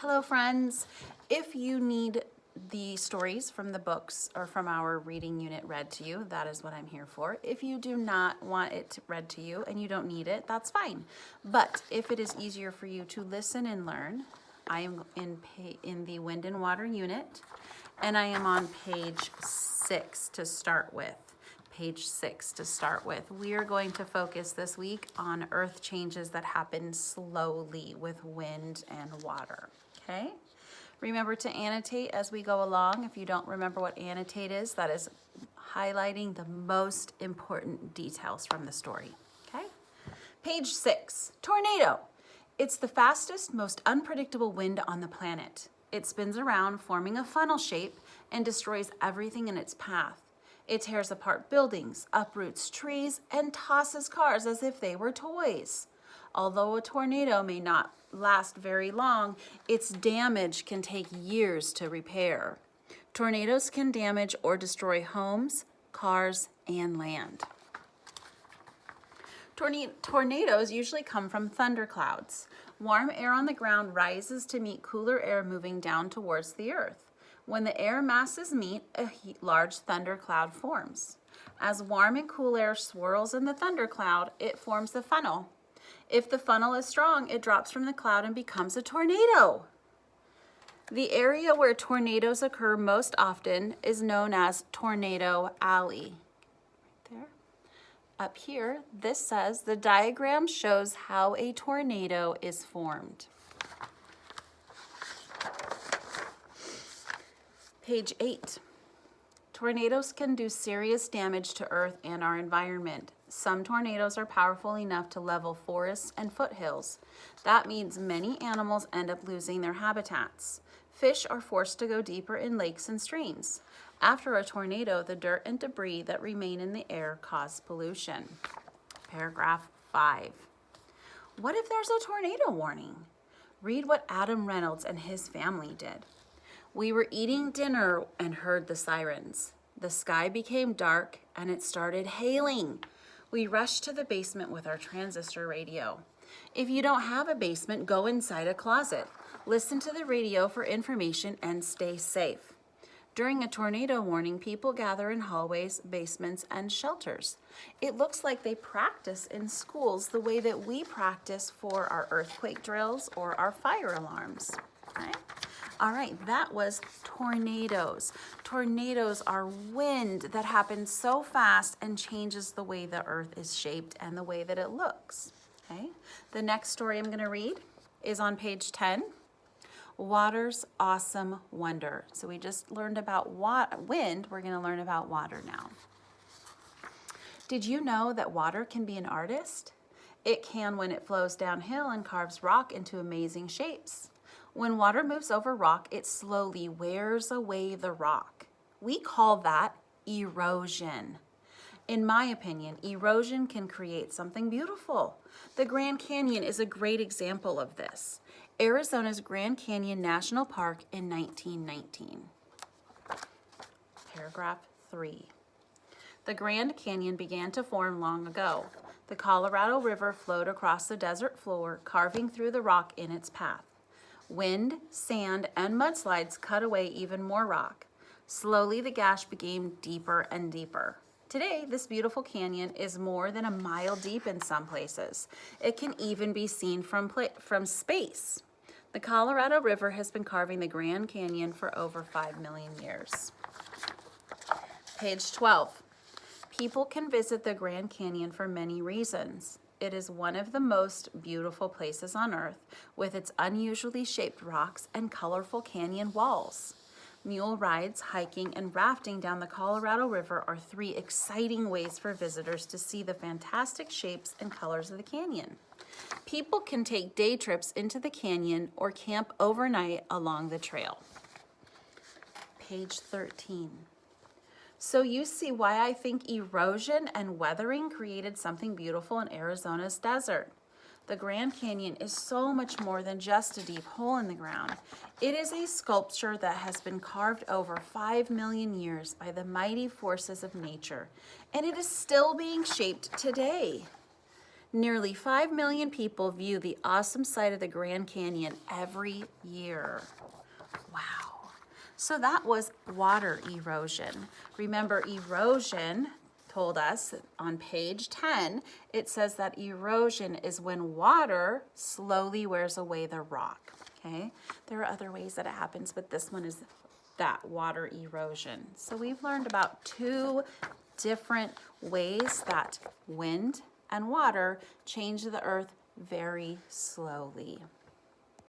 Hello friends. If you need the stories from the books or from our reading unit read to you, that is what I'm here for. If you do not want it read to you and you don't need it, that's fine. But if it is easier for you to listen and learn, I am in the Wind and Water unit, and I am on page 6 to start with. Page 6 to start with. We are going to focus this week on earth changes that happen slowly with wind and water. Okay? Remember to annotate as we go along. If you don't remember what annotate is, that is highlighting the most important details from the story. Okay? Page 6, tornado. It's the fastest, most unpredictable wind on the planet. It spins around, forming a funnel shape, and destroys everything in its path. It tears apart buildings, uproots trees, and tosses cars as if they were toys. Although a tornado may not last very long, its damage can take years to repair. Tornadoes can damage or destroy homes, cars, and land. Tornadoes usually come from thunderclouds. Warm air on the ground rises to meet cooler air moving down towards the earth. When the air masses meet, a large thundercloud forms. As warm and cool air swirls in the thundercloud, it forms the funnel. If the funnel is strong, it drops from the cloud and becomes a tornado. The area where tornadoes occur most often is known as Tornado Alley. Right there. Up here, this says the diagram shows how a tornado is formed. Page 8. Tornadoes can do serious damage to Earth and our environment. Some tornadoes are powerful enough to level forests and foothills. That means many animals end up losing their habitats. Fish are forced to go deeper in lakes and streams. After a tornado, the dirt and debris that remain in the air cause pollution. Paragraph 5. What if there's a tornado warning? Read what Adam Reynolds and his family did. We were eating dinner and heard the sirens. The sky became dark and it started hailing. We rushed to the basement with our transistor radio. If you don't have a basement, go inside a closet. Listen to the radio for information and stay safe. During a tornado warning, people gather in hallways, basements, and shelters. It looks like they practice in schools the way that we practice for our earthquake drills or our fire alarms. Okay? All right, that was tornadoes. Tornadoes are wind that happens so fast and changes the way the earth is shaped and the way that it looks. Okay? The next story I'm going to read is on page 10. Water's awesome wonder. So we just learned about wind. We're going to learn about water now. Did you know that water can be an artist? It can when it flows downhill and carves rock into amazing shapes. When water moves over rock, it slowly wears away the rock. We call that erosion. In my opinion, erosion can create something beautiful. The Grand Canyon is a great example of this. Arizona's Grand Canyon National Park in 1919. Paragraph 3. The Grand Canyon began to form long ago. The Colorado River flowed across the desert floor, carving through the rock in its path. Wind, sand, and mudslides cut away even more rock. Slowly, the gash became deeper and deeper. Today, this beautiful canyon is more than a mile deep in some places. It can even be seen from space. The Colorado River has been carving the Grand Canyon for over 5 million years. Page 12. People can visit the Grand Canyon for many reasons. It is one of the most beautiful places on Earth, with its unusually shaped rocks and colorful canyon walls. Mule rides, hiking, and rafting down the Colorado River are 3 exciting ways for visitors to see the fantastic shapes and colors of the canyon. People can take day trips into the canyon or camp overnight along the trail. Page 13. So you see why I think erosion and weathering created something beautiful in Arizona's desert. The Grand Canyon is so much more than just a deep hole in the ground. It is a sculpture that has been carved over 5 million years by the mighty forces of nature, and it is still being shaped today. Nearly 5 million people view the awesome sight of the Grand Canyon every year. Wow. So that was water erosion. Remember, erosion told us on page 10, it says that erosion is when water slowly wears away the rock. Okay, there are other ways that it happens, but this one is that water erosion. So we've learned about 2 different ways that wind and water change the earth very slowly.